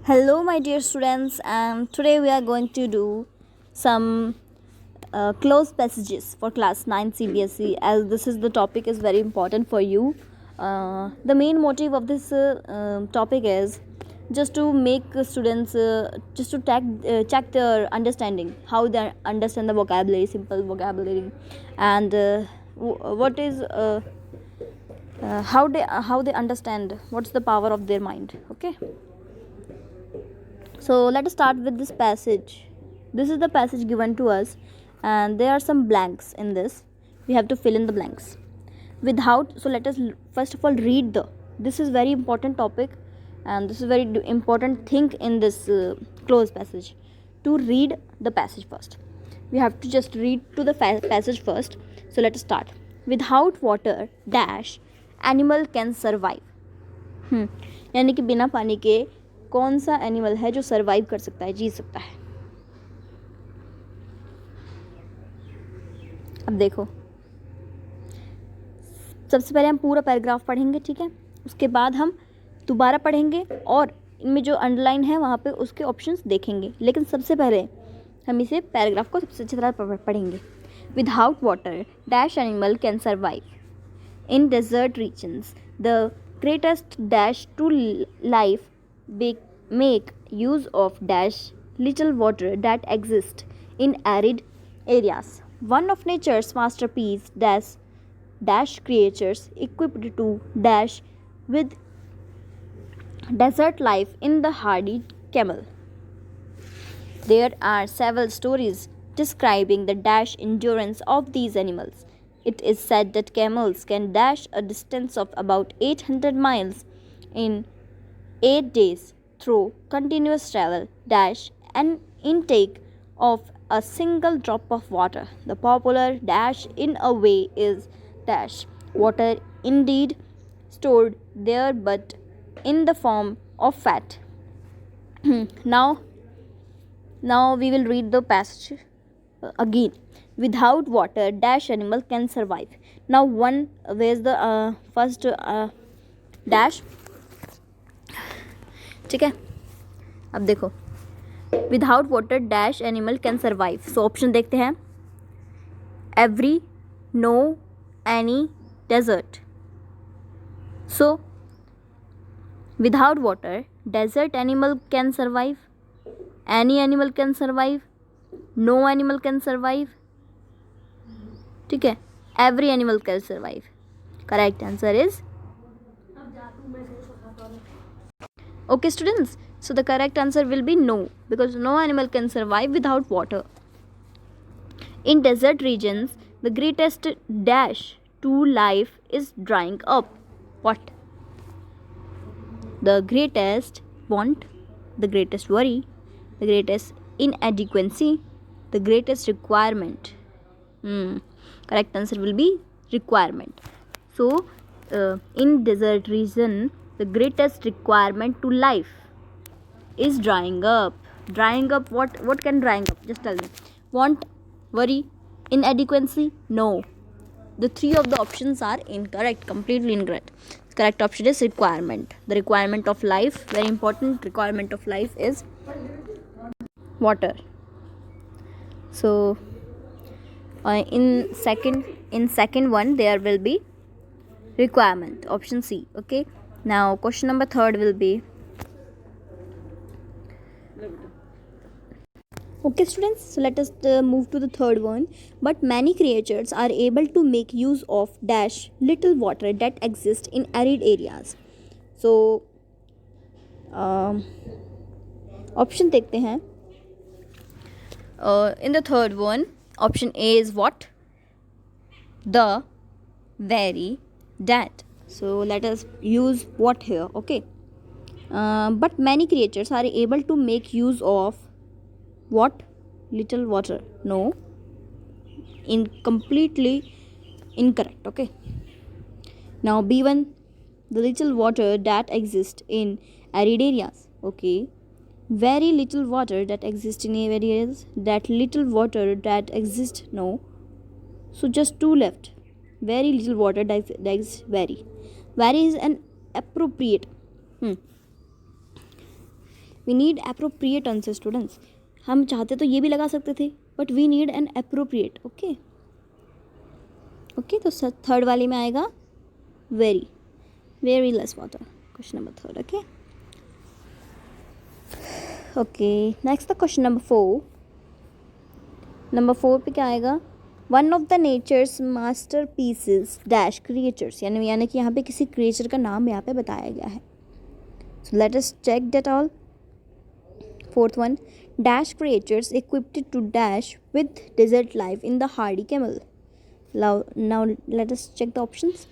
Hello, my dear students, and today we are going to do some close passages for class 9 CBSE, as this is the topic is very important for you. The main motive of this topic is just to make students just to check their understanding, how they understand the vocabulary, simple vocabulary, and what is how they understand what's the power of their mind. Okay. So let us start with this passage. This is the passage given to us, and there are some blanks in this. We have to fill in the blanks. So let us first of all read the. This is very important topic, and this is very important thing in this close passage. To read the passage first, we have to just read to the passage first. So let us start. Without water, dash animal can survive. यानी कि बिना पानी के कौन सा animal है जो survive कर सकता है, जी सकता है। अब देखो, सबसे पहले हम पूरा पैराग्राफ पढ़ेंगे, ठीक है। उसके बाद हम दोबारा पढ़ेंगे और इनमें जो अंडरलाइन है वहाँ पे उसके ऑप्शंस देखेंगे, लेकिन सबसे पहले हम इसे पैराग्राफ को सबसे अच्छी तरह पढ़ेंगे। Without water dash animal can survive in desert regions, the greatest dash to life make use of dash little water that exists in arid areas. One of nature's masterpiece dash creatures equipped to dash with desert life in the hardy camel. There are several stories describing the dash endurance of these animals. It is said that camels can dash a distance of about 800 miles in 8 days through continuous travel, dash an intake of a single drop of water. The popular dash in a way is dash water indeed stored there but in the form of fat. Now we will read the passage again. Without water dash animal can survive. Now where's the first dash, ठीक है। अब देखो, without water dash animal can survive. So option देखते हैं। Every, no, any, desert. So without water desert animal can survive, any animal can survive, no animal can survive, ठीक है। Every animal can survive. Correct answer is okay students, so the correct answer will be no, because no animal can survive without water. In desert regions, the greatest dash to life is drying up. What? The greatest want, the greatest worry, the greatest inadequacy, the greatest requirement. Correct answer will be requirement. So in desert region, the greatest requirement to life is drying up. Drying up, what can drying up? Just tell me. Want, worry, inadequacy? No. The three of the options are incorrect, completely incorrect. Correct option is requirement. The requirement of life, very important requirement of life is water. So in second one there will be requirement, option C. Okay. Now question number 3 will be, okay students, so let us move to the third one. But many creatures are able to make use of dash little water that exists in arid areas. So option देखते हैं। In the third one, option A is what? The, very, that. So let us use what here, okay. But many creatures are able to make use of what? Little water. No, completely incorrect, okay. Now B1, the little water that exists in arid areas, okay. Very little water that exists in arid areas, that little water that exists, no. So just two left. Very little water that exists, very is an appropriate we need appropriate answer students. हम चाहते तो ये भी लगा सकते थे, but we need an appropriate. Okay okay, तो third वाली में आएगा very, very less water. Question number third. Okay okay, next the question number 4. Number 4 पे क्या आएगा? One of the nature's masterpieces dash creatures, यानी कि यहाँ पे किसी क्रिएचर का नाम यहाँ पे बताया गया है. So let us check that all. Fourth one, dash creatures equipped to dash with desert life in the hardy camel. Now let us check the options.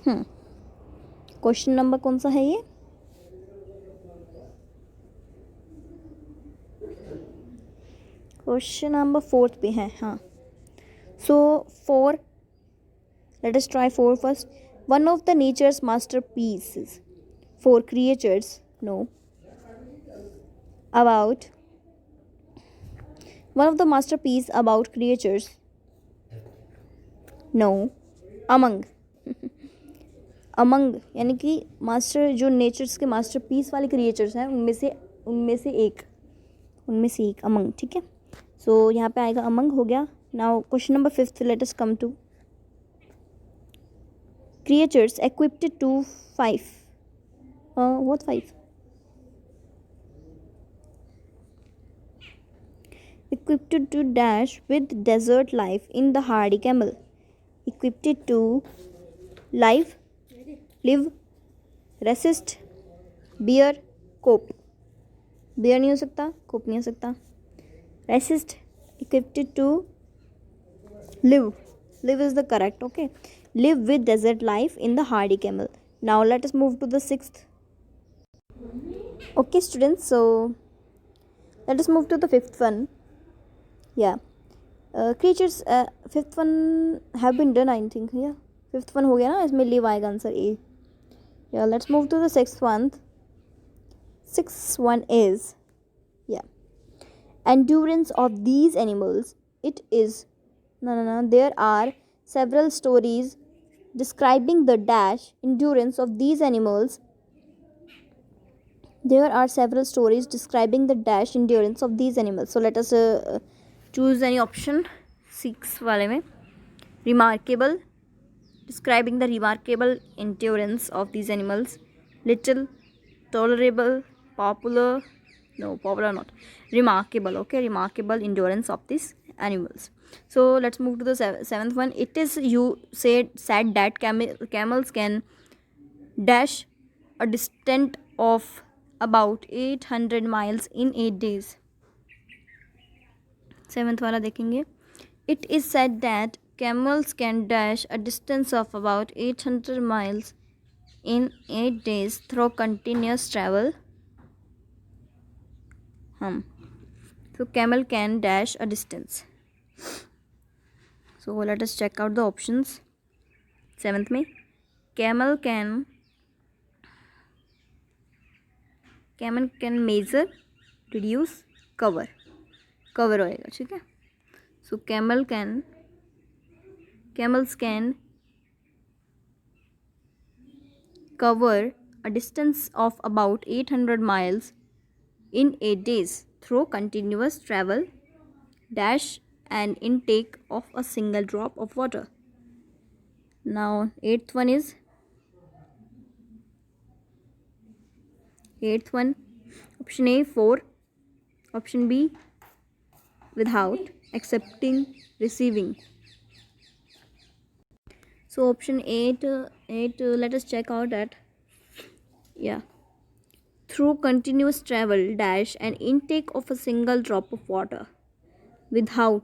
Question number कौन सा है ये? क्वेश्चन नंबर 4 पे है. हाँ, सो 4, let us try 4 first. One of the nature's masterpieces. 4 creatures. No. About one of the masterpiece about creatures. No. Among. Among यानी कि master, जो नेचर्स के मास्टर पीस वाले क्रिएचर्स हैं उनमें से एक अमंग. ठीक है, सो यहाँ पे आएगा अमंग. हो गया. Now question number 5, let us come to creatures equipped to 5. What 5? Equipped to dash with desert life in the hardy camel. Equipped to live, resist, bear, cope. bear नहीं हो सकता, cope नहीं हो सकता. resist, equipped to live is the correct. Okay, live with desert life in the hardy camel. Now let us move to the 6th. Okay students, so let us move to the 5th one. Yeah, creatures, 5th one have been done I think. Yeah, 5th one हो गया ना, इसमें live आएगा answer A. Yeah, let's move to the 6th one. 6th one is, yeah, endurance of these animals. It is, no, there are several stories describing the dash endurance of these animals. There are several stories describing the dash endurance of these animals. So let us choose any option. 6 वाले में remarkable, describing the remarkable endurance of these animals. Little, tolerable, popular, no, popular not, remarkable. Okay, remarkable endurance of these animals. So let's move to the 7th one. It is you said that camels can dash a distance of about 800 miles in 8 days. 7th वाला देखेंगे. It is said that camels can dash a distance of about 800 miles in 8 days through continuous travel. So camel can dash a distance. So let us check out the options. 7th में camel can measure, reduce, cover होएगा. ठीक है, so camels can cover a distance of about 800 miles in 8 days through continuous travel, dash and intake of a single drop of water. Now 8th one is, 8th one, option A 4, option B without, accepting, receiving. So option 8, let us check out that. Yeah, through continuous travel, dash and intake of a single drop of water. Without,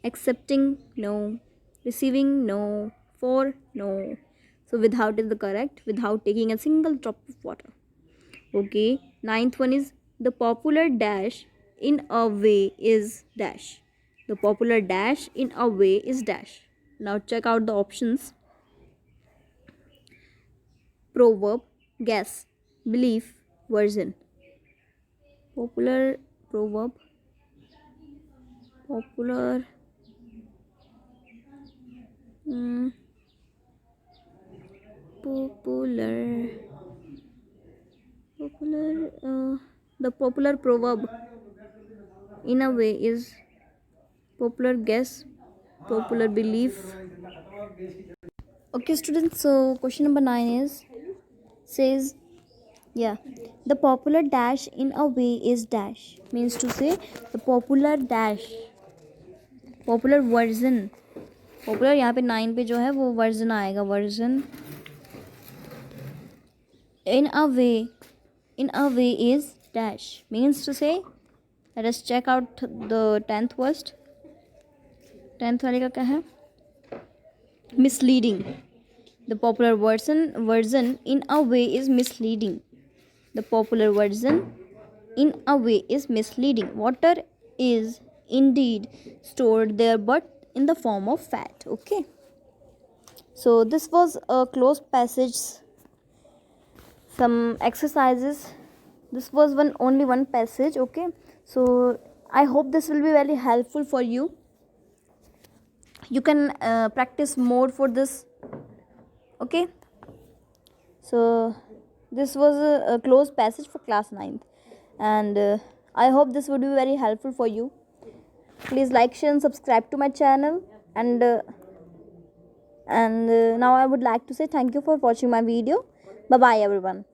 accepting, no, receiving, no, for, no. So without is the correct, without taking a single drop of water. Okay, 9th one is the popular dash in a way is dash. The popular dash in a way is dash. Now check out the options. Proverb, guess, belief, version. Popular, proverb, popular, popular The popular proverb in a way is popular guess, popular belief. Okay, students, so question number 9 is says, yeah, the popular dash in a way is dash, means to say the popular dash, popular version, popular यहाँ पे 9 पे जो है वो version आएगा, version in a way is dash, means to say, let us check out the 10th first. 10th वाले का क्या है? Misleading. The popular version in a way is misleading. The popular version in a way is misleading. Water is indeed stored there, but in the form of fat. Okay, so this was a closed passage, some exercises. This was only one passage. Okay, so I hope this will be very helpful for you. You can practice more for this. Okay, so this was a closed passage for class 9th, and I hope this would be very helpful for you. Please like, share and subscribe to my channel, and now I would like to say thank you for watching my video. Bye bye everyone.